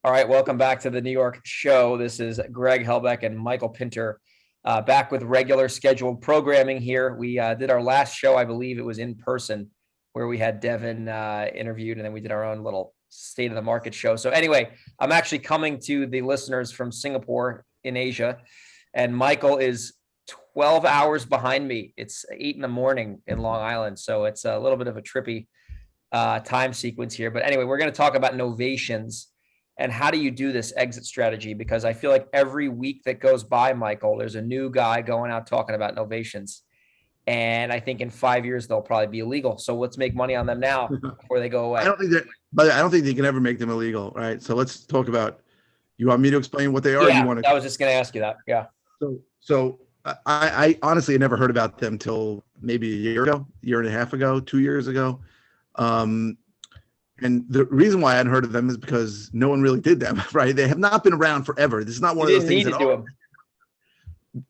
All right, welcome back to the New York show. This is Greg Helbeck and Michael Pinter, back with regular scheduled programming here. We did our last show, I believe it was in person, where we had Devin interviewed, and then we did our own little state of the market show. So anyway, I'm actually coming to the listeners from Singapore in Asia, and Michael is 12 hours behind me. It's 8 in the morning in Long Island, so it's a little bit of a trippy time sequence here. But anyway, we're going to talk about novations and how do you do this exit strategy? Because I feel like every week that goes by, Michael, there's a new guy going out talking about novations. And I think in 5 years, they'll probably be illegal. So let's make money on them now before they go away. I don't think they can ever make them illegal, right? So let's talk about, you want me to explain what they are? Yeah, you want I was just going to ask you that. Yeah. So I honestly had never heard about them till maybe a year and a half ago, 2 years ago. And the reason why I hadn't heard of them is because no one really did them, right? They have not been around forever. This is not one of those things that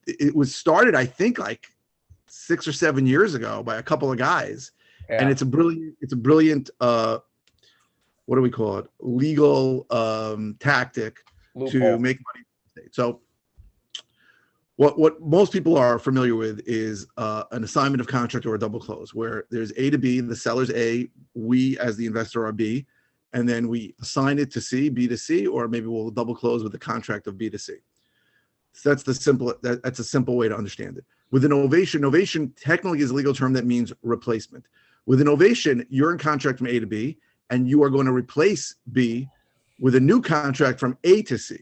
it was started, I think, like 6 or 7 years ago by a couple of guys. Yeah. And it's a brilliant what do we call it? Legal tactic to make money. So what most people are familiar with is an assignment of contract or a double close, where there's A to B, the seller's A, we as the investor are B, and then we assign it to C, B to C, or maybe we'll double close with the contract of B to C. So that's a simple way to understand it. With an novation technically is a legal term that means replacement. With an novation, you're in contract from A to B, and you are going to replace B with a new contract from A to C,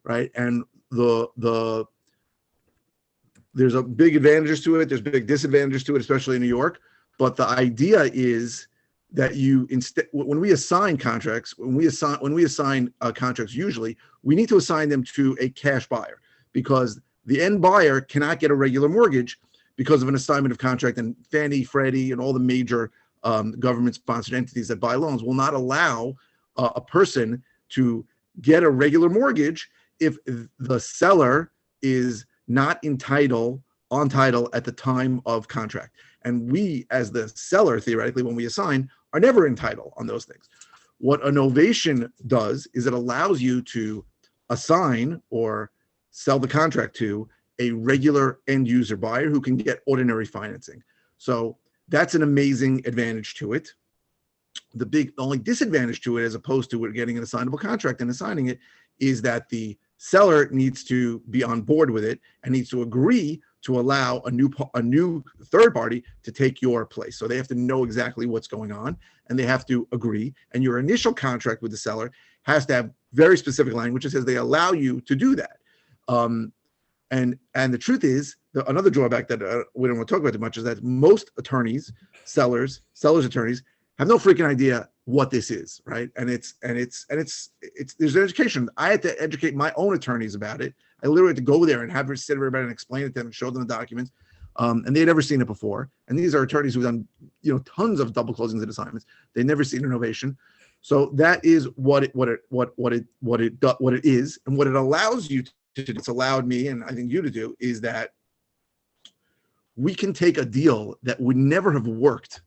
right? And there's a big advantages to it. There's big disadvantages to it, especially in New York. But the idea is that when we assign contracts, contracts, usually we need to assign them to a cash buyer, because the end buyer cannot get a regular mortgage because of an assignment of contract. And Fannie, Freddie, and all the major government-sponsored entities that buy loans will not allow a person to get a regular mortgage if the seller is not on title at the time of contract. And we, as the seller, theoretically, when we assign, are never in title on those things. What a novation does is it allows you to assign or sell the contract to a regular end user buyer who can get ordinary financing. So that's an amazing advantage to it. The only disadvantage to it, as opposed to it getting an assignable contract and assigning it, is that the seller needs to be on board with it and needs to agree to allow a new third party to take your place. So they have to know exactly what's going on, and they have to agree. And your initial contract with the seller has to have very specific language that says they allow you to do that. And the truth is, another drawback that we don't want to talk about too much is that most attorneys, sellers attorneys, have no freaking idea what this is, right? And it's there's an education. I had to educate my own attorneys about it. I literally had to go there and have her sit everybody and explain it to them and show them the documents. And they'd never seen it before. And these are attorneys who've done, tons of double closings and assignments. They've never seen innovation. So that is what it is, and what it allows you to do. It's allowed me, and I think you to do, is that we can take a deal that would never have worked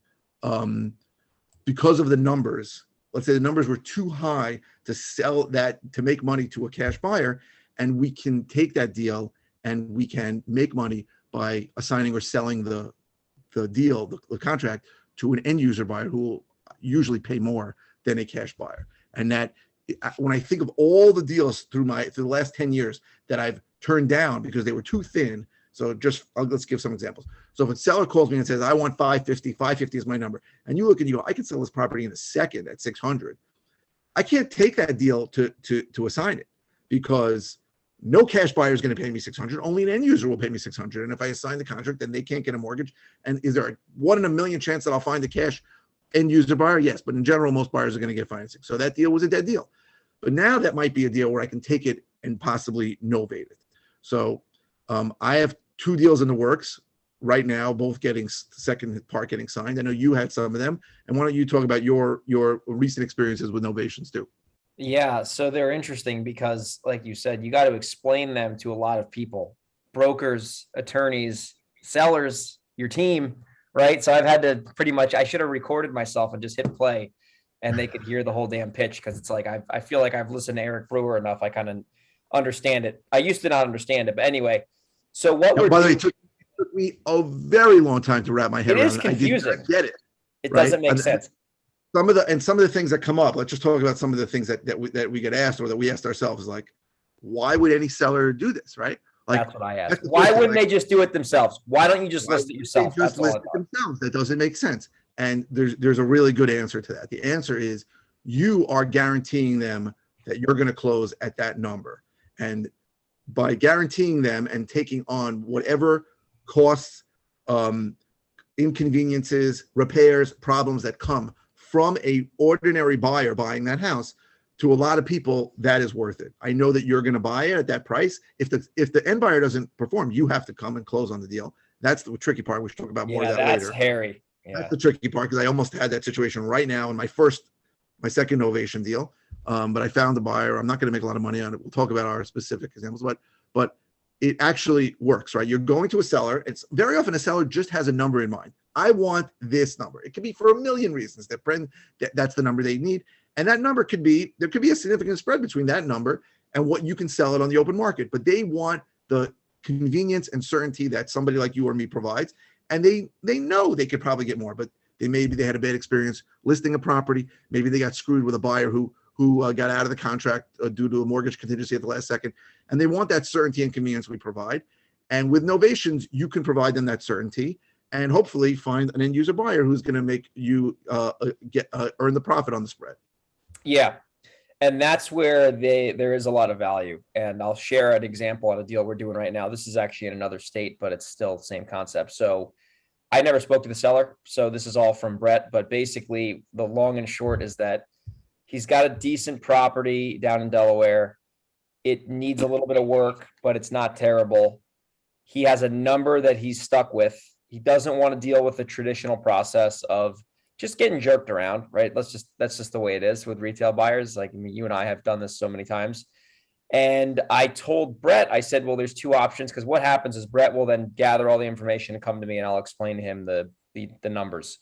because of the numbers. Let's say the numbers were too high to sell that, to make money to a cash buyer, and we can take that deal and we can make money by assigning or selling the deal, the contract, to an end user buyer who will usually pay more than a cash buyer. And that, when I think of all the deals through the last 10 years that I've turned down because they were too thin. So let's give some examples. So if a seller calls me and says, I want 550 is my number, and you look and you go, I can sell this property in a second at 600. I can't take that deal to assign it, because no cash buyer is going to pay me 600. Only an end user will pay me 600. And if I assign the contract, then they can't get a mortgage. And is there a 1 in a million chance that I'll find a cash end user buyer? Yes, but in general, most buyers are going to get financing. So that deal was a dead deal. But now that might be a deal where I can take it and possibly novate it. So I have 2 deals in the works right now, both getting second part getting signed. I know you had some of them. And why don't you talk about your recent experiences with novations too? Yeah, so they're interesting because, like you said, you got to explain them to a lot of people, brokers, attorneys, sellers, your team, right? So I've had to I should have recorded myself and just hit play and they could hear the whole damn pitch. Cause it's like, I feel like I've listened to Eric Brewer enough. I kind of understand it. I used to not understand it, but anyway, so what we're By the way, doing, it took me a very long time to wrap my head it around is it. confusing. I did not get it. It right? doesn't make And sense. some of the things that come up, let's just talk about some of the things that we get asked, or that we asked ourselves, like, why would any seller do this, right? Like, That's what I asked. that's the Why first thing, wouldn't like, they just do it themselves? Why don't you just why list it would yourself? they just That's all I list it thought. themselves? That doesn't make sense. And there's a really good answer to that. The answer is, you are guaranteeing them that you're going to close at that number. And by guaranteeing them and taking on whatever costs, inconveniences, repairs, problems that come from a ordinary buyer buying that house, to a lot of people, that is worth it. I know that you're going to buy it at that price. If the end buyer doesn't perform, you have to come and close on the deal. That's the tricky part. We should talk about more Yeah, of that that's later. hairy. Yeah. That's the tricky part, because I almost had that situation right now in my second novation deal. But I found the buyer. I'm not going to make a lot of money on it. We'll talk about our specific examples, but it actually works, right? You're going to a seller. It's very often a seller just has a number in mind. I want this number. It could be for a million reasons. That's the number they need. And that number there could be a significant spread between that number and what you can sell it on the open market. But they want the convenience and certainty that somebody like you or me provides. And they know they could probably get more, but maybe they had a bad experience listing a property. Maybe they got screwed with a buyer who got out of the contract due to a mortgage contingency at the last second. And they want that certainty and convenience we provide. And with novations, you can provide them that certainty, and hopefully find an end user buyer who's going to make you earn the profit on the spread. Yeah. And that's where there is a lot of value. And I'll share an example on a deal we're doing right now. This is actually in another state, but it's still the same concept. So I never spoke to the seller, so this is all from Brett, but basically the long and short is that he's got a decent property down in Delaware. It needs a little bit of work, but it's not terrible. He has a number that he's stuck with. He doesn't want to deal with the traditional process of just getting jerked around, right? That's just the way it is with retail buyers. Like, I mean, you and I have done this so many times. And I told Brett, I said, well, there's two options, because what happens is Brett will then gather all the information and come to me, and I'll explain to him the numbers.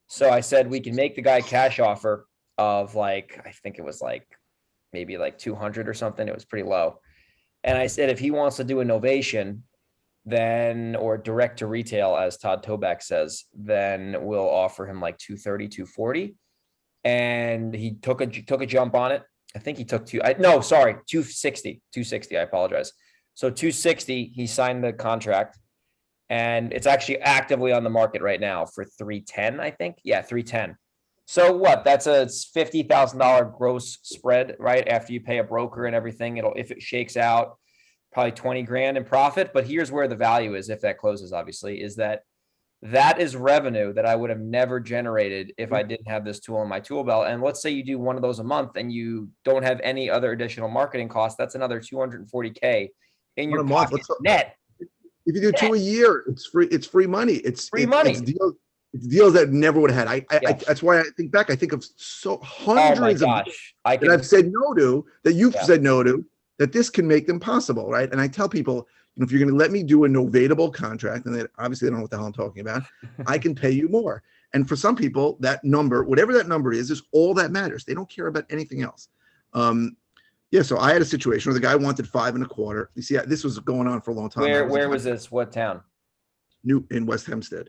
So I said, we can make the guy cash offer of, like, I think it was like maybe like 200 or something. It was pretty low. And I said, if he wants to do a novation, then, or direct to retail, as Todd Toback says, then we'll offer him like 230, 240. And he took a jump on it. I think he took 260. I apologize. So 260, he signed the contract, and it's actually actively on the market right now for 310, I think. Yeah, 310. So what? That's a $50,000 gross spread, right? After you pay a broker and everything, if it shakes out, probably 20 grand in profit. But here's where the value is, if that closes, obviously, is that is revenue that I would have never generated if I didn't have this tool in my tool belt. And let's say you do one of those a month and you don't have any other additional marketing costs. That's another 240K in your pocket net. If you do two a year, it's free. It's free money. It's free money. It's deals that never would have had. That's why I think back. I think of hundreds of that I've said no to, that you've said no to, that this can make them possible, right? And I tell people, if you're going to let me do a novatable contract, and they obviously don't know what the hell I'm talking about, I can pay you more. And for some people, that number, whatever that number is all that matters. They don't care about anything else. So I had a situation where the guy wanted 5.25. You see, this was going on for a long time. Where was this? What town? In West Hempstead.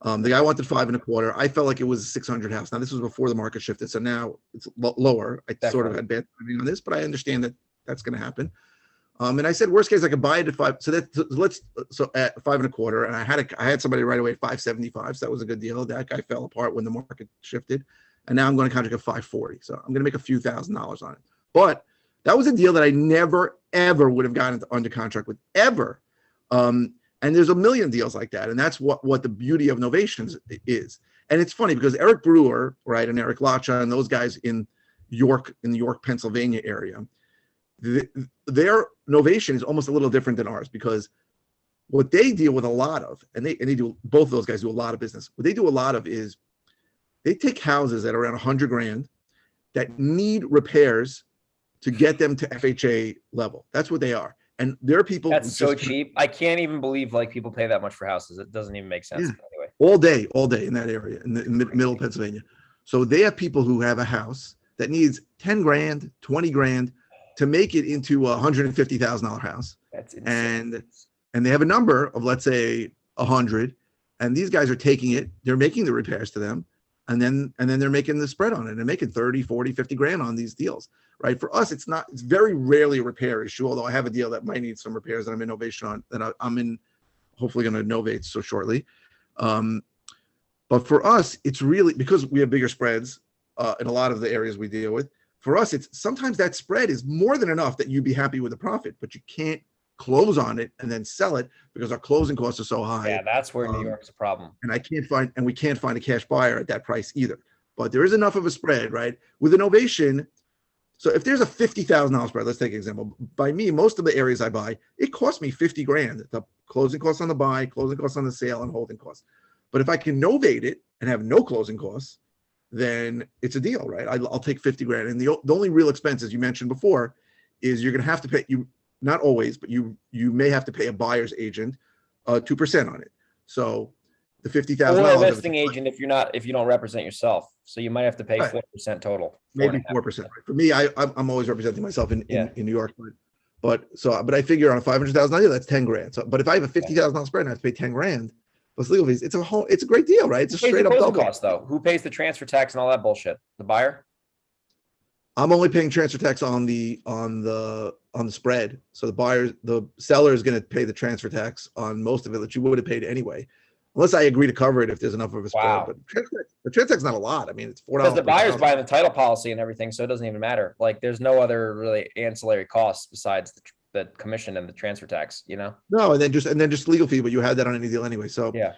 The guy wanted 5.25. I felt like it was a 600 house. Now, this was before the market shifted, so now it's lower. I sort of had bad timing on this, but I understand that that's going to happen. And I said, worst case, I could buy it at 5. So at 5.25, and I had somebody right away at 575. So that was a good deal. That guy fell apart when the market shifted, and now I'm going to contract at 540. So I'm going to make a few $1,000s on it. But that was a deal that I never ever would have gotten under contract with ever. And there's a million deals like that, and that's what the beauty of novations is. And it's funny because Eric Brewer, right, and Eric Lacha and those guys in the York, Pennsylvania area, their novation is almost a little different than ours, because what they deal with a lot of, and they do, both of those guys do a lot of business. What they do a lot of is they take houses that are around 100 grand that need repairs to get them to FHA level. That's what they are. And there are people that's so cheap. I can't even believe like people pay that much for houses. It doesn't even make sense. Yeah. Anyway, all day in that area, in the middle of Pennsylvania. So they have people who have a house that needs 10 grand, 20 grand to make it into a $150,000 house. That's insane. And they have a number of, let's say, 100, and these guys are taking it, they're making the repairs to them, and then they're making the spread on it and making 30, 40, 50 grand on these deals, right? For us, it's very rarely a repair issue, although I have a deal that might need some repairs that I'm in novation on, that I'm in, hopefully going to novate so shortly. But for us, it's really, because we have bigger spreads in a lot of the areas we deal with, for us, it's sometimes that spread is more than enough that you'd be happy with the profit, but you can't close on it and then sell it because our closing costs are so high. Yeah, that's where New York's a problem. And we can't find a cash buyer at that price either. But there is enough of a spread, right? With a novation, so if there's a $50,000 spread, let's take an example. By me, most of the areas I buy, it costs me 50 grand. The closing costs on the buy, closing costs on the sale, and holding costs. But if I can novate it and have no closing costs, then it's a deal, right? I'll take 50 grand. And the only real expenses you mentioned before is you're going to have to pay, not always, but you may have to pay a buyer's agent 2% on it. So the $50,000. Or a listing agent if you don't represent yourself. So you might have to pay 4% total. Maybe 4%. Right? For me, I'm always representing myself in New York. But I figure on a $500,000 deal, that's 10 grand. So, but if I have a $50,000 spread and I have to pay 10 grand plus legal fees, it's a great deal, right? It's a straight up double cost though. Who pays the transfer tax and all that bullshit? The buyer? I'm only paying transfer tax on the spread. So the seller is going to pay the transfer tax on most of it that you would have paid anyway, unless I agree to cover it if there's enough of a spread. Wow. But the transfer tax is not a lot. I mean, it's $4. Because the buyer's buying the title policy and everything, so it doesn't even matter. Like, there's no other really ancillary costs besides the commission and the transfer tax. You know? No, and then just legal fee, but you had that on any deal anyway. So yeah.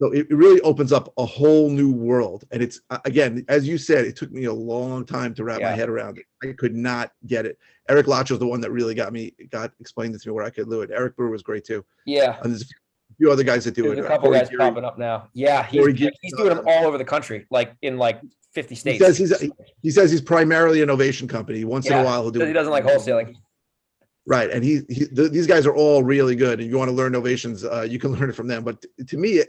So it really opens up a whole new world. And it's, again, as you said, it took me a long time to wrap my head around it. I could not get it. Eric Lacho is the one that really explained it to me where I could do it. Eric Brewer was great too. Yeah. And there's a few other guys that do it. There's a couple guys popping up now. Yeah. He's doing them all over the country, like in 50 states. He says he's primarily an innovation company. Once in a while he'll do it. He doesn't like wholesaling. Right. And these guys are all really good. And if you want to learn novations, you can learn it from them. But to me,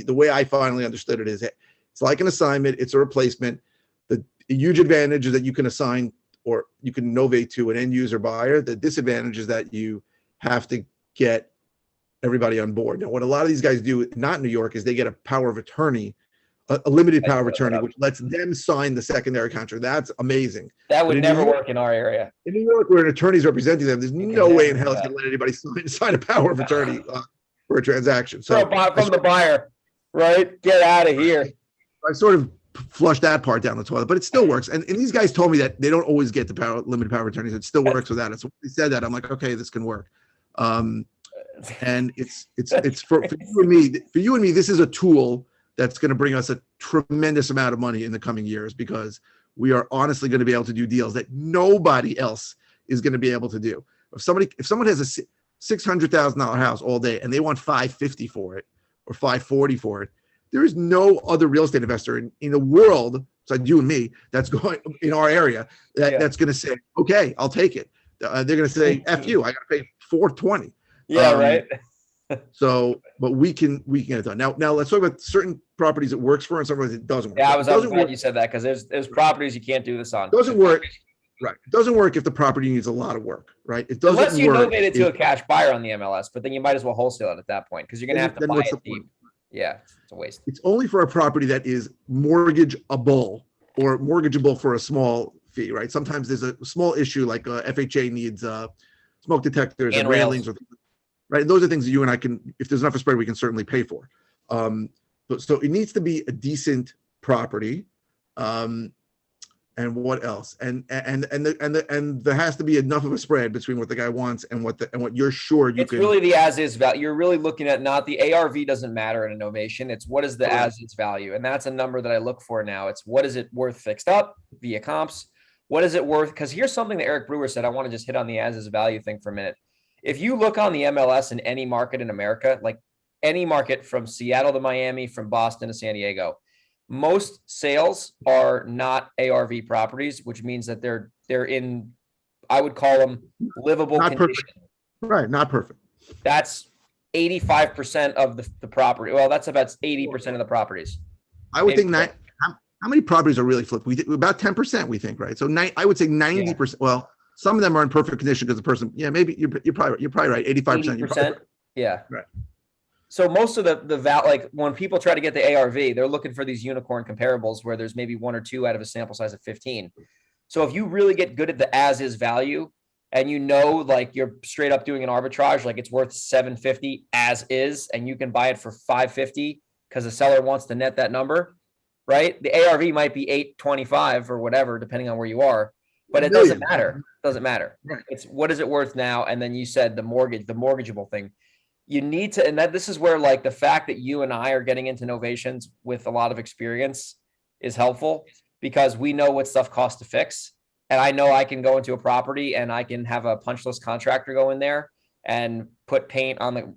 the way I finally understood it is it's like an assignment. It's a replacement. The huge advantage is that you can assign or you can novate to an end user buyer. The disadvantage is that you have to get everybody on board. Now, what a lot of these guys do, not in New York, is they get a power of attorney, a limited power of attorney, which lets them sign the secondary contract. That's amazing. That would never work in our area. In New York, where an attorney's representing them, there's no way in hell it's going to let anybody sign a power of attorney for a transaction. So from the buyer, right? Get out of here. I sort of flushed that part down the toilet, but it still works. And these guys told me that they don't always get the limited power of attorneys. It still works without it. So when they said that, I'm like, okay, this can work. And it's for you and me, this is a tool that's going to bring us a tremendous amount of money in the coming years, because we are honestly going to be able to do deals that nobody else is going to be able to do. If someone has a $600,000 house all day and they want $550 for it or $540 for it, there is no other real estate investor in the world, besides you and me, that's going in our area that's going to say, okay, I'll take it. They're going to say, F you, I got to pay $420. Yeah, right. So, but we can get it done. Now let's talk about certain properties it works for and some properties it doesn't work. Yeah, I was glad you said that, because there's properties you can't do this on. Doesn't work. Right. It doesn't work if the property needs a lot of work, right? It doesn't Unless you work. novate it to a cash buyer on the MLS, but then you might as well wholesale it at that point, because you're going to have to buy it deep. Yeah, it's a waste. It's only for a property that is mortgageable or mortgageable for a small fee, right? Sometimes there's a small issue like FHA needs smoke detectors and railings, right? Those are things that you and I can, if there's enough of a spread, we can certainly pay for. So it needs to be a decent property. And what else? And there has to be enough of a spread between what the guy wants and what you're sure you can. It's really the as-is value. You're really looking at not the ARV doesn't matter in a novation. It's what is the as-is value, and that's a number that I look for now. It's what is it worth fixed up via comps? What is it worth? Because here's something that Eric Brewer said. I want to just hit on the as-is value thing for a minute. If you look on the MLS in any market in America, like any market from Seattle to Miami, from Boston to San Diego, most sales are not ARV properties, which means that they're in, I would call them livable not condition. Perfect. Right, not perfect. That's 85% of the property. Well, that's about 80% of the properties. I would think that how many properties are really flipped? We think about 10%, we think, right? So I would say 90%. Well, some of them are in perfect condition because the person, yeah, maybe you're probably right. 85%. 80%. Yeah. Right. So most of the like when people try to get the ARV, they're looking for these unicorn comparables where there's maybe 1 or 2 out of a sample size of 15. So if you really get good at the as is value, and like you're straight up doing an arbitrage, like it's worth 750 as is, and you can buy it for 550 because the seller wants to net that number, right? The ARV might be 825 or whatever, depending on where you are, but it doesn't matter. It doesn't matter. Right. It's what is it worth now? And then you said the mortgageable thing. You need to, and this is where like the fact that you and I are getting into novations with a lot of experience is helpful, because we know what stuff costs to fix. And I know I can go into a property and I can have a punch list contractor go in there and put paint on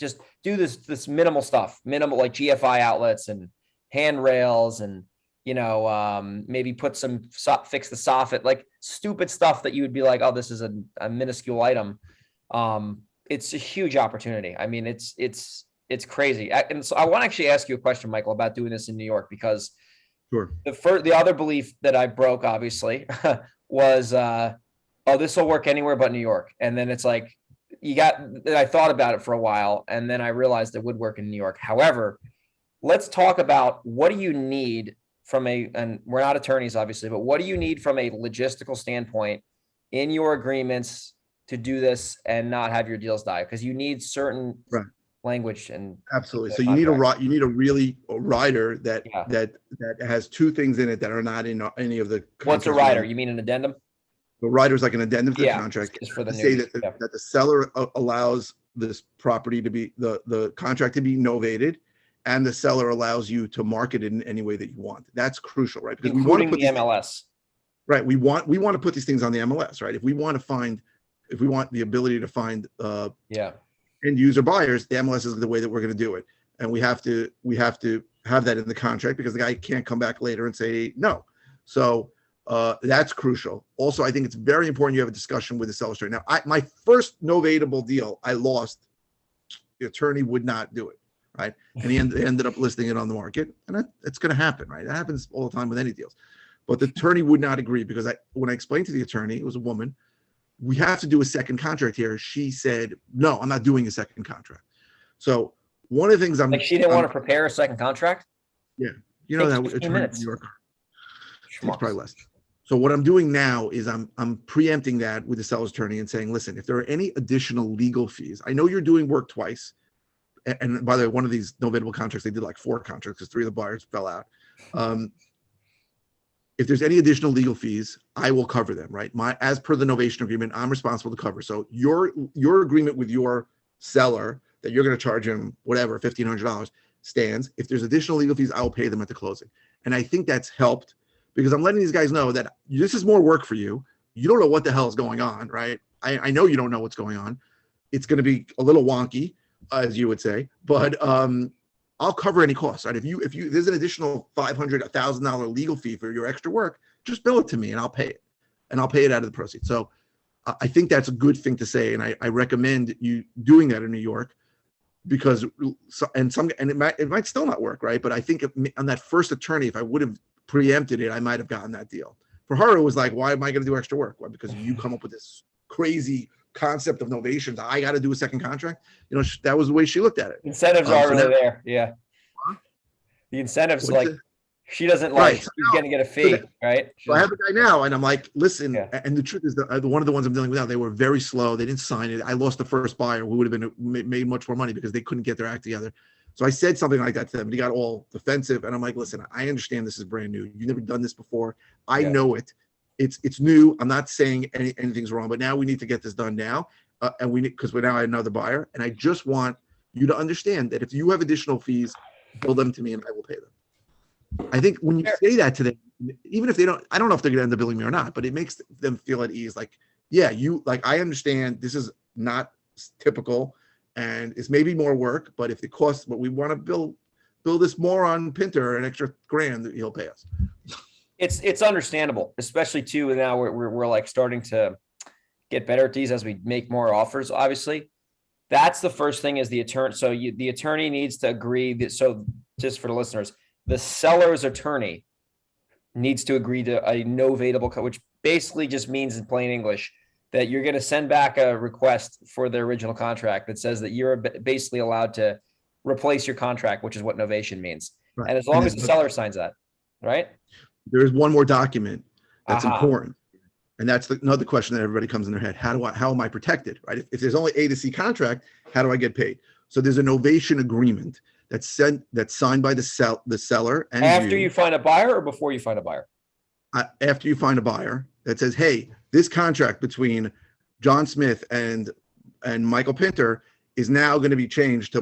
just do this minimal stuff, minimal like GFI outlets and handrails and, maybe put fix the soffit, like stupid stuff that you would be like, oh, this is a minuscule item. It's a huge opportunity. I mean, it's crazy. And so I want to actually ask you a question, Michael, about doing this in New York, because sure. The other belief that I broke, obviously, was, this will work anywhere but New York. And then it's like, I thought about it for a while, and then I realized it would work in New York. However, let's talk about what do you need and we're not attorneys, obviously, but what do you need from a logistical standpoint in your agreements to do this and not have your deals die? Because you need certain language and absolutely. So you need a rider that has 2 things in it that are not in any of the contracts. What's a rider? You mean an addendum? The rider is like an addendum to the contract. Just for the say that the seller allows this property to be the contract to be novated, and the seller allows you to market it in any way that you want. That's crucial, right? Because including we want to put the MLS. Right. We want to put these things on the MLS, right? If we want the ability to find end user buyers, the MLS is the way that we're going to do it. And we have to have that in the contract, because the guy can't come back later and say no. So that's crucial. Also, I think it's very important you have a discussion with the seller attorney. Now, my first novatable deal, I lost. The attorney would not do it, right? And he ended up listing it on the market, and it's going to happen, right? That happens all the time with any deals. But the attorney would not agree, because when I explained to the attorney, it was a woman, we have to do a second contract here. She said, no, I'm not doing a second contract. So one of the things she didn't want to prepare a second contract. Yeah. You know that attorney in New York, it's probably less. So what I'm doing now is I'm preempting that with the seller's attorney and saying, listen, if there are any additional legal fees, I know you're doing work twice. And by the way, one of these novatable contracts, they did like 4 contracts because 3 of the buyers fell out. If there's any additional legal fees, I will cover them, right? As per the novation agreement, I'm responsible to cover. So your agreement with your seller that you're going to charge him whatever, $1,500 stands. If there's additional legal fees, I will pay them at the closing. And I think that's helped, because I'm letting these guys know that this is more work for you. You don't know what the hell is going on, right? I know you don't know what's going on. It's going to be a little wonky, as you would say, but I'll cover any costs, right? If there's an additional $500, $1,000 legal fee for your extra work, just bill it to me and I'll pay it, and I'll pay it out of the proceeds. So I think that's a good thing to say, and I recommend you doing that in New York, because it might still not work, right? But I think on that first attorney, if I would have preempted it, I might have gotten that deal. For her, it was like, why am I going to do extra work? Why? Because you come up with this crazy concept of novations, I got to do a second contract. That was the way she looked at it. Incentives are really there. Yeah. The incentives, she doesn't like, she's going to get a fee, right? So I have a guy now, and I'm like, listen, and the truth is that one of the ones I'm dealing with now, they were very slow. They didn't sign it. I lost the first buyer who would have made much more money because they couldn't get their act together. So I said something like that to them, and he got all defensive. And I'm like, listen, I understand this is brand new. You've never done this before. I know it. It's new. I'm not saying anything's wrong, but now we need to get this done now. Because we're now another buyer. And I just want you to understand that if you have additional fees, bill them to me and I will pay them. I think when you say that to them, even if they don't, I don't know if they're going to end up billing me or not, but it makes them feel at ease. Like, I understand this is not typical and it's maybe more work, but if it costs, but we want to build this more on Pinter, an extra $1,000, he'll pay us. It's understandable, especially too. Now we're like starting to get better at these as we make more offers. Obviously, that's the first thing is the attorney. So the attorney needs to agree that. So just for the listeners, the seller's attorney needs to agree to a novatable, which basically just means in plain English that you're going to send back a request for the original contract that says that you're basically allowed to replace your contract, which is what novation means. Right. And as long as the seller signs that, right? There is one more document that's Aha. important. And that's another question that everybody comes in their head. How am I protected, right? If there's only A to C contract, how do I get paid? So there's a novation agreement that's signed by the seller and After you find a buyer or before you find a buyer? After you find a buyer that says, hey, this contract between John Smith and Michael Pinter is now going to be changed to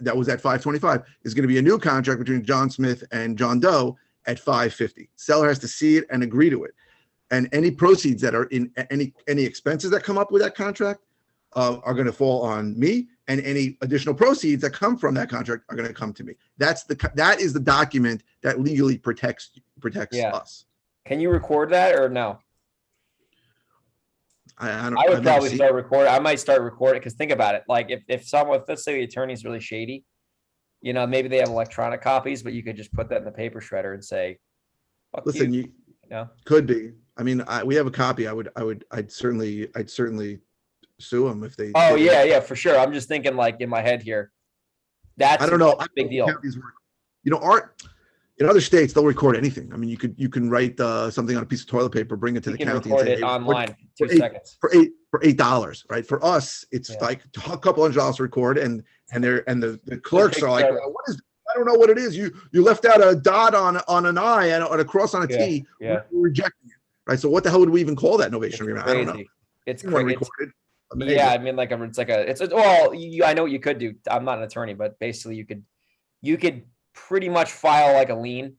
that was at 525, is going to be a new contract between John Smith and John Doe at 550. Seller has to see it and agree to it. And any proceeds that are in any expenses that come up with that contract are going to fall on me, and any additional proceeds that come from that contract are going to come to me. That is the document that legally protects us. Can you record that or no? I would probably start recording. I might start recording, because think about it. Like if someone, let's say the attorney's really shady, maybe they have electronic copies, but you could just put that in the paper shredder and say, listen, you could be. I mean, we have a copy. I'd certainly sue them if they. Oh yeah, for sure. I'm just thinking like in my head here. I don't know. A big deal. In other states, they'll record anything. I mean, you can write something on a piece of toilet paper, bring it to the county, and say, it online. 2 seconds for $8, right? For us, it's like a couple $100 to record, and the clerks are like, what is? I don't know what it is. You left out a dot on an I and a cross on a T. Yeah. We're rejecting it, right? So what the hell would we even call that novation agreement? I don't know. It's crazy. Yeah, I mean, like I know what you could do. I'm not an attorney, but basically you could pretty much file like a lien.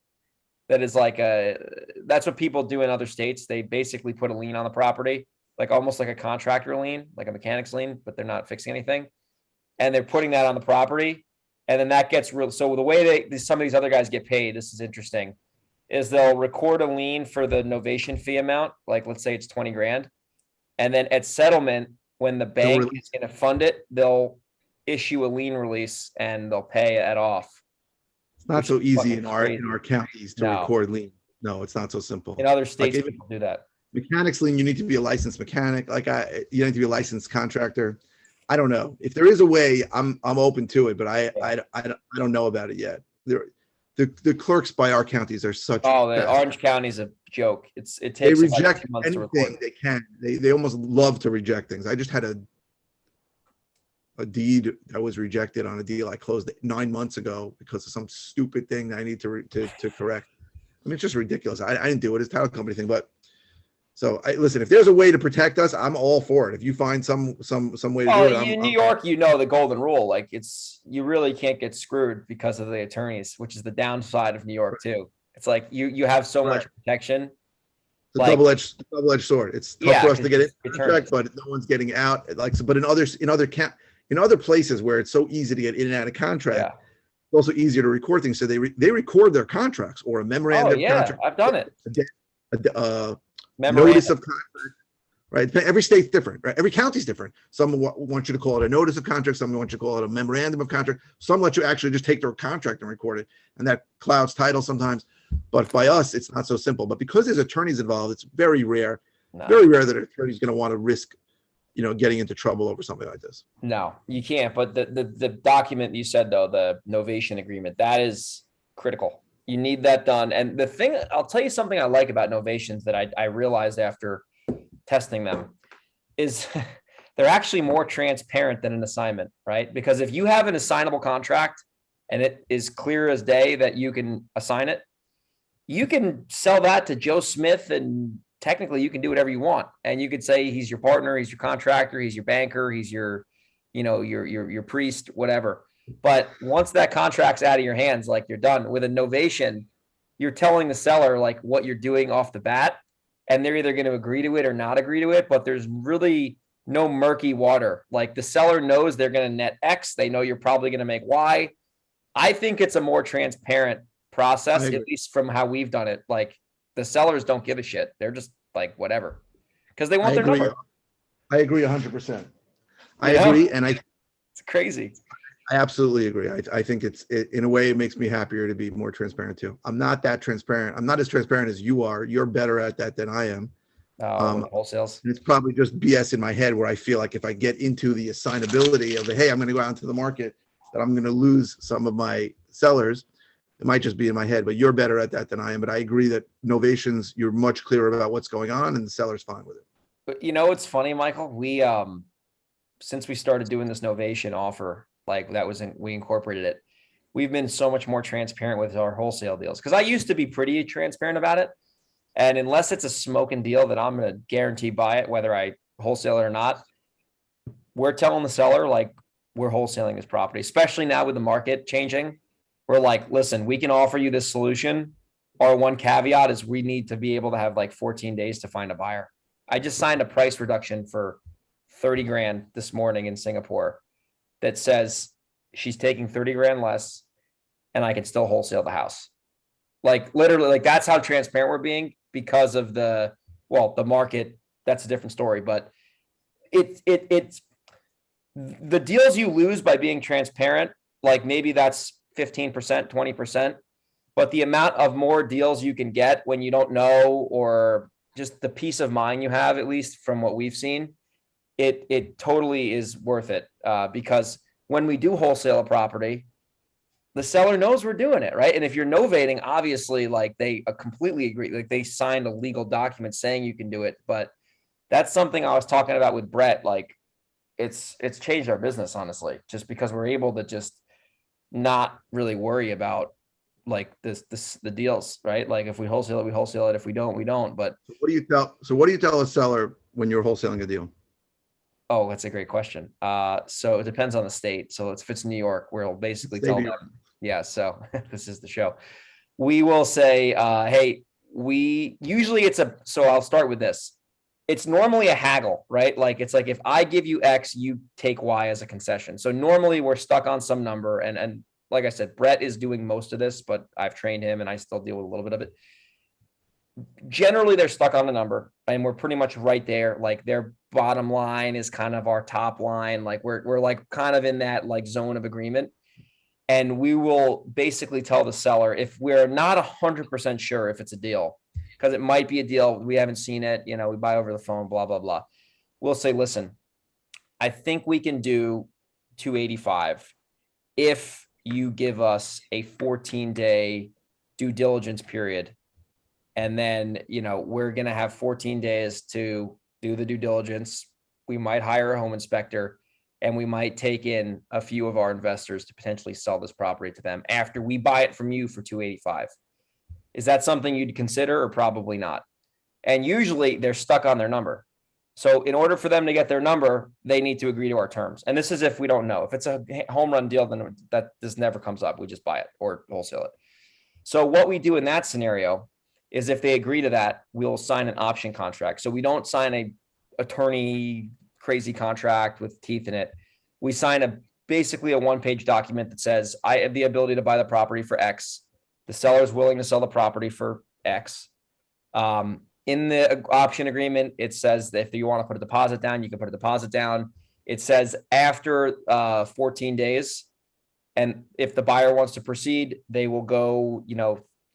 That is that's what people do in other states. They basically put a lien on the property, like almost like a contractor lien, like a mechanic's lien, but they're not fixing anything. And they're putting that on the property. And then that gets real. So the way some of these other guys get paid, this is interesting, is they'll record a lien for the novation fee amount. Like, let's say it's 20 grand. And then at settlement, when the bank is going to fund it, they'll issue a lien release and they'll pay it off. It's not so easy in our counties to record lien. No, it's not so simple. In other states, people do that. Mechanics lien, you need to be a licensed mechanic. You need to be a licensed contractor. I don't know if there is a way. I'm open to it, but I don't know about it yet. The clerks by our counties are such. Oh, the Orange County's a joke. It takes. They reject 2 months to record. anything they can. They almost love to reject things. I just had a deed that was rejected on a deal I closed 9 months ago because of some stupid thing that I need to correct. I mean, it's just ridiculous. I didn't do it. It's a title company thing, but. So listen, if there's a way to protect us, I'm all for it. If you find some way to do it. In New York, the golden rule, like you really can't get screwed because of the attorneys, which is the downside of New York too. It's like you have so much protection. It's a double-edged sword. It's tough for us to get in contract, but no one's getting out. But in other places where it's so easy to get in and out of contract, it's also easier to record things. So they record their contracts or a memorandum of contract. I've done it. Notice of contract, right? Every state's different, right? Every county's different. Some want you to call it a notice of contract. Some want you to call it a memorandum of contract. Some let you actually just take their contract and record it, and that clouds title sometimes. But by us, it's not so simple. But because there's attorneys involved, it's very rare that an attorney's going to want to risk, getting into trouble over something like this. No, you can't. But the document you said though, the novation agreement, that is critical. You need that done. And the thing, I'll tell you something I like about novations that I realized after testing them is they're actually more transparent than an assignment, right? Because if you have an assignable contract and it is clear as day that you can assign it, you can sell that to Joe Smith and technically you can do whatever you want. And you could say he's your partner, he's your contractor, he's your banker, he's your priest, whatever. But once that contract's out of your hands, like you're done. With a novation, you're telling the seller like what you're doing off the bat, and they're either going to agree to it or not agree to it. But there's really no murky water. Like the seller knows they're going to net X. They know you're probably going to make Y. I think it's a more transparent process, at least from how we've done it. Like the sellers don't give a shit. They're just like whatever because they want their number. I agree 100%. I agree, and it's crazy. I absolutely agree. I think in a way, it makes me happier to be more transparent too. I'm not that transparent. I'm not as transparent as you are. You're better at that than I am. With wholesales. And it's probably just BS in my head where I feel like if I get into the assignability of the, hey, I'm going to go out into the market, that I'm going to lose some of my sellers. It might just be in my head, but you're better at that than I am. But I agree that novations, you're much clearer about what's going on and the seller's fine with it. But it's funny, Michael. We since we started doing this novation offer, like we incorporated it. We've been so much more transparent with our wholesale deals because I used to be pretty transparent about it. And unless it's a smoking deal that I'm going to guarantee buy it, whether I wholesale it or not, we're telling the seller like we're wholesaling this property, especially now with the market changing. We're like, listen, we can offer you this solution. Our one caveat is we need to be able to have like 14 days to find a buyer. I just signed a price reduction for 30 grand this morning in Singapore that says she's taking 30 grand less and I can still wholesale the house. Like literally, like that's how transparent we're being because of the market. That's a different story, but it's the deals you lose by being transparent. Like maybe that's 15%, 20%, but the amount of more deals you can get when you don't know, or just the peace of mind you have, at least from what we've seen, it totally is worth it. Because when we do wholesale a property, the seller knows we're doing it, right? And if you're novating, obviously, like they completely agree, like they signed a legal document saying you can do it. But that's something I was talking about with Brett. Like it's changed our business, honestly, just because we're able to just not really worry about like the deals, right? Like if we wholesale it, we wholesale it. If we don't, we don't. But What do you tell a seller when you're wholesaling a deal? oh, that's a great question. So it depends on the state. So if it's New York, we'll basically tell them, yeah. So this is the show. We will say, hey, so I'll start with this. It's normally a haggle, right? Like it's like if I give you X, you take Y as a concession. So normally we're stuck on some number, and like I said, Brett is doing most of this, but I've trained him and I still deal with a little bit of it. Generally, they're stuck on the number, and we're pretty much right there. Like their bottom line is kind of our top line. Like we're like kind of in that like zone of agreement. And we will basically tell the seller if we're not 100% sure if it's a deal, because it might be a deal, we haven't seen it, we buy over the phone, blah, blah, blah. We'll say, listen, I think we can do 285 if you give us a 14-day due diligence period. And then, we're going to have 14 days to do the due diligence. We might hire a home inspector, and we might take in a few of our investors to potentially sell this property to them after we buy it from you for 285. Is that something you'd consider, or probably not? And usually they're stuck on their number. So in order for them to get their number, they need to agree to our terms. And this is if we don't know. If it's a home run deal, then this never comes up. We just buy it or wholesale it. So what we do in that scenario is if they agree to that, we'll sign an option contract. So we don't sign a attorney crazy contract with teeth in it. We sign basically a one-page document that says I have the ability to buy the property for X. The seller is willing to sell the property for X. In the option agreement, it says that if you want to put a deposit down, you can put a deposit down. It says after 14 days, and if the buyer wants to proceed, they will go,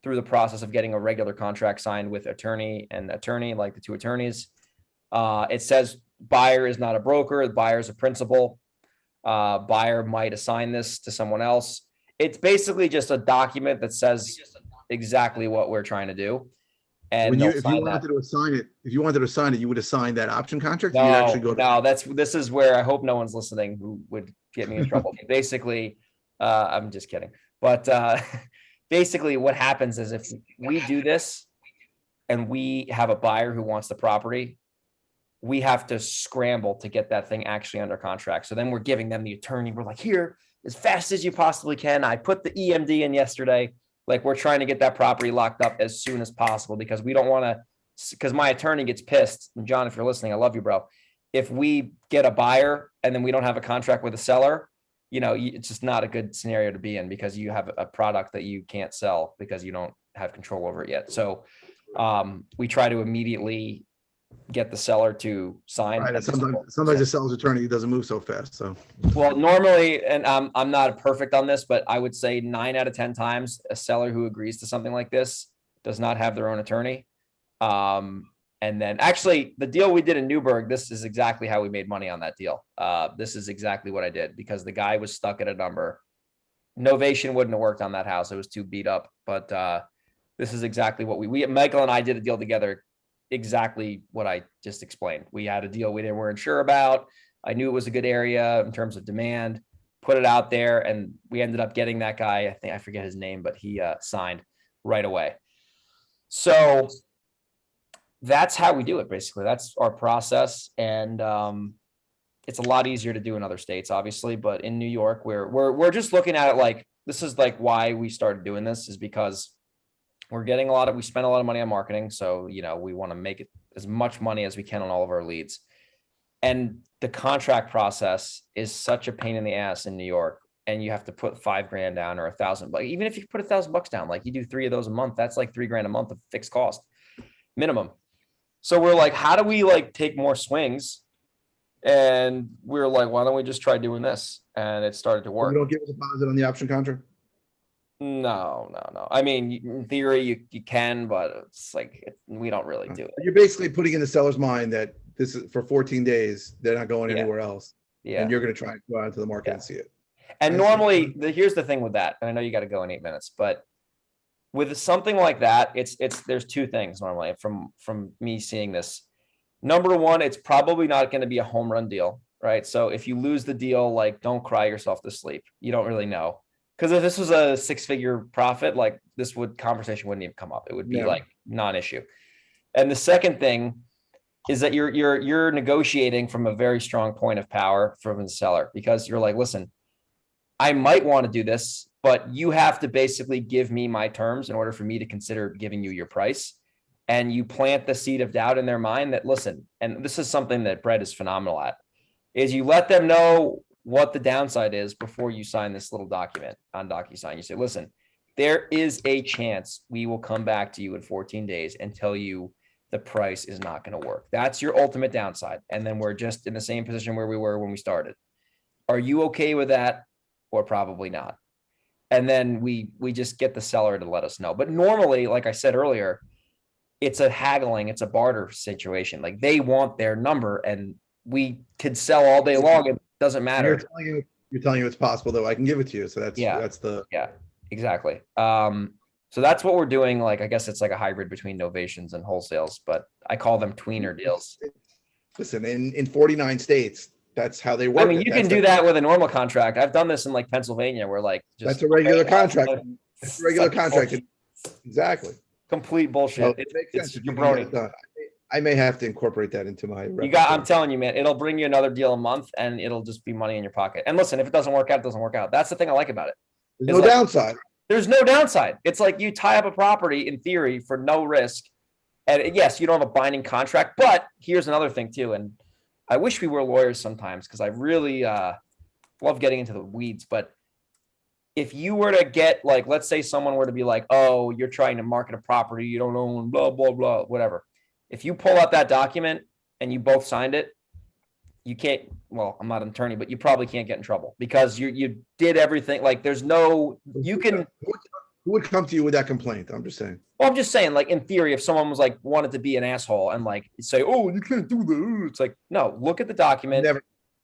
through the process of getting a regular contract signed with attorney and attorney, like the two attorneys. It says buyer is not a broker. The buyer is a principal. Buyer might assign this to someone else. It's basically just a document that says exactly what we're trying to do. And if you wanted to assign it, you would assign that option contract. This is where I hope no one's listening who would get me in trouble. Basically, I'm just kidding. But basically what happens is if we do this and we have a buyer who wants the property, we have to scramble to get that thing actually under contract. So then we're giving them the attorney. We're like, here, as fast as you possibly can. I put the EMD in yesterday. Like we're trying to get that property locked up as soon as possible because we don't want to, because my attorney gets pissed. And John, if you're listening, I love you, bro. If we get a buyer and then we don't have a contract with a seller, it's just not a good scenario to be in because you have a product that you can't sell because you don't have control over it yet. So we try to immediately get the seller to sign. Right. at this point. Sometimes the seller's attorney doesn't move so fast. So Well, normally, and I'm not perfect on this, but I would say 9 out of 10 times a seller who agrees to something like this does not have their own attorney. And then actually the deal we did in Newburgh, this is exactly how we made money on that deal. This is exactly what I did because the guy was stuck at a number. Novation wouldn't have worked on that house. It was too beat up, but this is exactly what we Michael and I did a deal together. Exactly what I just explained. We had a deal we weren't sure about. I knew it was a good area in terms of demand, put it out there, and we ended up getting that guy. I think I forget his name, but he signed right away. So that's how we do it. Basically, that's our process. And it's a lot easier to do in other states, obviously, but in New York, we're just looking at it like this is like why we started doing this is because we're getting we spend a lot of money on marketing. So, we want to make it as much money as we can on all of our leads. And the contract process is such a pain in the ass in New York. And you have to put $5,000 down or $1,000. But even if you put $1,000 down, like you do 3 of those a month, that's like $3,000 a month of fixed cost minimum. So we're like, how do we like take more swings? And we're like, why don't we just try doing this? And it started to you work. don't give a deposit on the option contract. No. I mean, in theory, you can, but it's like we don't really do it. You're basically putting in the seller's mind that this is for 14 days. They're not going Yeah. anywhere else. Yeah. And you're going to try and go out into the market Yeah. and see it. And I see. normally, here's the thing with that, and I know you got to go in 8 minutes, but with something like that, there's 2 things normally from me seeing this. Number one, it's probably not going to be a home run deal, right? So if you lose the deal, like don't cry yourself to sleep. You don't really know. Because if this was a 6-figure profit, like conversation wouldn't even come up. It would be like non-issue. And the second thing is that you're negotiating from a very strong point of power from the seller because you're like, listen, I might want to do this, but you have to basically give me my terms in order for me to consider giving you your price. And you plant the seed of doubt in their mind that, listen, and this is something that Brett is phenomenal at, is you let them know what the downside is before you sign this little document on DocuSign. You say, listen, there is a chance we will come back to you in 14 days and tell you the price is not going to work. That's your ultimate downside. And then we're just in the same position where we were when we started. Are you okay with that? Or probably not. And then we just get the seller to let us know. But normally, like I said earlier, it's a haggling, it's a barter situation. Like they want their number and we could sell all day long. It doesn't matter. You're telling you it's possible though. I can give it to you. So that's exactly. So that's what we're doing. Like, I guess it's like a hybrid between novations and wholesales, but I call them tweener deals. Listen, in 49 states, that's how they work. I mean, you can do that with a normal contract. I've done this in like Pennsylvania where like, that's a regular contract. It's a regular contract. Bullshit. Exactly. Complete bullshit. So it makes sense. It's jabroni. I may have to incorporate that into my. I'm telling you, man, it'll bring you another deal a month and it'll just be money in your pocket. And listen, if it doesn't work out, it doesn't work out. That's the thing I like about it. There's no downside. There's no downside. It's like you tie up a property in theory for no risk. And yes, you don't have a binding contract, but here's another thing too. And I wish we were lawyers sometimes because I really love getting into the weeds. But if you were to get like, let's say someone were to be like, oh, you're trying to market a property you don't own, blah, blah, blah, whatever. If you pull out that document and you both signed it, you can't, well, I'm not an attorney, but you probably can't get in trouble because you did everything. Like there's no, you can. Who would come to you with that complaint? I'm just saying. Well, I'm just saying, like in theory, if someone was like wanted to be an asshole and like say, oh, you can't do that. It's like, no, look at the document. I've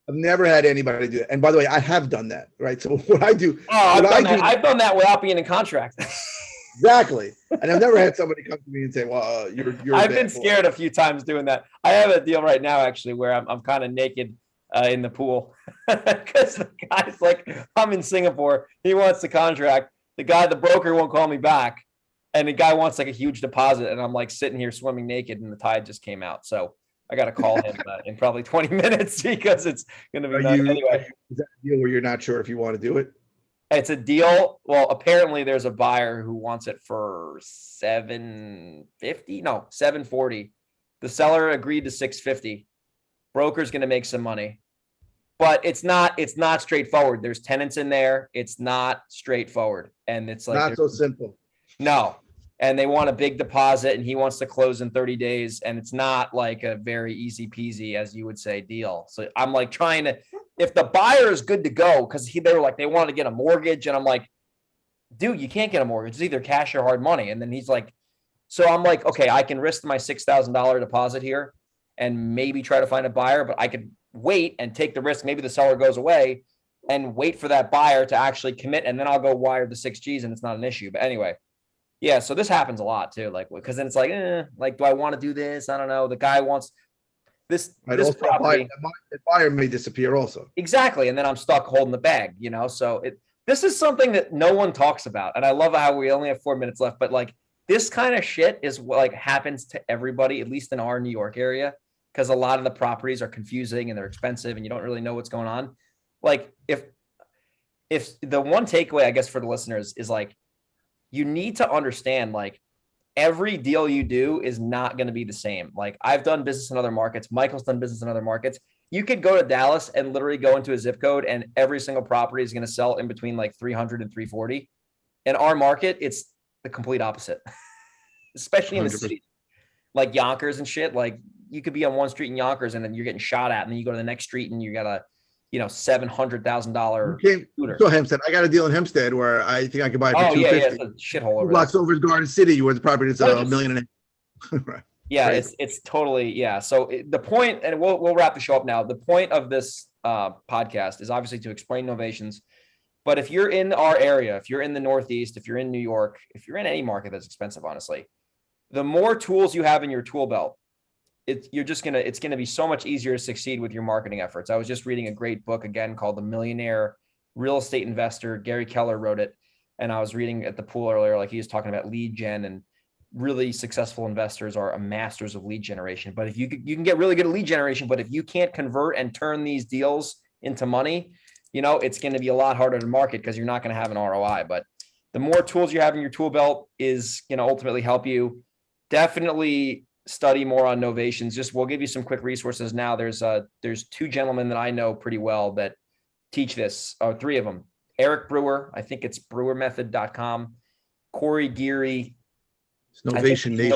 never had anybody do that. And by the way, I have done that, right? So what I do. Oh, I've done that without being in contract. Exactly. And I've never had somebody come to me and say, well, you're I've been scared a few times doing that. I have a deal right now, actually, where I'm kind of naked in the pool because the guy's like, I'm in Singapore. He wants the contract. The broker won't call me back. And the guy wants like a huge deposit. And I'm like sitting here swimming naked and the tide just came out. So I got to call him in probably 20 minutes because it's going to be anyway. Is that a deal where you're not sure if you want to do it? It's a deal. Well, apparently there's a buyer who wants it for $740. The seller agreed to $650. Broker's going to make some money, but it's not straightforward. There's tenants in there. It's not straightforward. And it's like, not so simple. No. and they want a big deposit and he wants to close in 30 days. And it's not like a very easy peasy, as you would say, deal. So I'm like trying to, if the buyer is good to go, because they were like, they want to get a mortgage. And I'm like, dude, you can't get a mortgage. It's either cash or hard money. And then he's like, so I'm like, okay, I can risk my $6,000 deposit here and maybe try to find a buyer, but I could wait and take the risk. Maybe the seller goes away and wait for that buyer to actually commit. And then I'll go wire the 6Gs and it's not an issue. But anyway, yeah, so this happens a lot too. Like, because then it's like, like, do I want to do this? I don't know. The guy wants this, Right. this Also, property. the buyer may disappear also. Exactly. And then I'm stuck holding the bag, So this is something that no one talks about. And I love how we only have 4 minutes left, but like this kind of shit is what like happens to everybody, at least in our New York area, because a lot of the properties are confusing and they're expensive and you don't really know what's going on. Like if the one takeaway, I guess, for the listeners is like, you need to understand, like, every deal you do is not going to be the same. Like, I've done business in other markets. Michael's done business in other markets. You could go to Dallas and literally go into a zip code and every single property is going to sell in between like 300 and 340. In our market, it's the complete opposite, especially in the 100%. city, like Yonkers and shit. Like, you could be on one street in Yonkers and then you're getting shot at, and then you go to the next street and you got a, $700,000 scooter. So Hempstead, I got a deal in Hempstead where I think I could buy it for Oh yeah, $250. it's a shithole over Blocks over Garden City, where the property is Gorgeous. $1.5 million. Right. Yeah, Crazy. it's totally, yeah. So the point, and we'll wrap the show up now. The point of this podcast is obviously to explain novations. But if you're in our area, if you're in the Northeast, if you're in New York, if you're in any market that's expensive, honestly, the more tools you have in your tool belt, it's gonna be so much easier to succeed with your marketing efforts. I was just reading a great book again called The Millionaire Real Estate Investor. Gary Keller wrote it, and I was reading at the pool earlier, like he was talking about lead gen, and really successful investors are masters of lead generation. But if you can get really good at lead generation, but if you can't convert and turn these deals into money, it's going to be a lot harder to market because you're not going to have an ROI. But the more tools you have in your tool belt is going to ultimately help you. Definitely study more on novations. We'll give you some quick resources now. There's 2 gentlemen that I know pretty well that teach this, or 3 of them. Eric Brewer, I think it's brewermethod.com. Corey Geary, It's Novation Nation.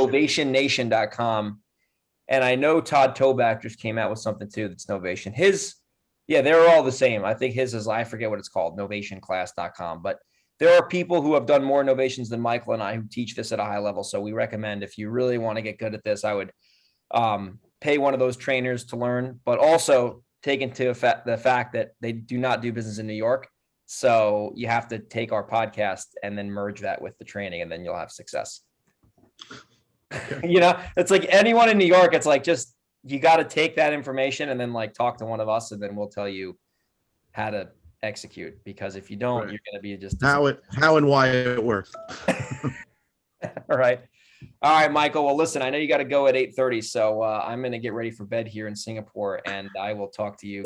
novationnation.com. And I know Todd Toback just came out with something too that's Novation. They're all the same. I think his is, I forget what it's called, novationclass.com. But there are people who have done more novations than Michael and I who teach this at a high level. So we recommend, if you really want to get good at this, I would pay one of those trainers to learn, but also take into effect the fact that they do not do business in New York. So you have to take our podcast and then merge that with the training, and then you'll have success. Okay. It's like anyone in New York, it's like, just, you got to take that information and then like talk to one of us, and then we'll tell you how to execute, because if you don't, Right. You're going to be just how and why it works. all right. Michael. Well, listen, I know you got to go at 8:30, so I'm going to get ready for bed here in Singapore, and I will talk to you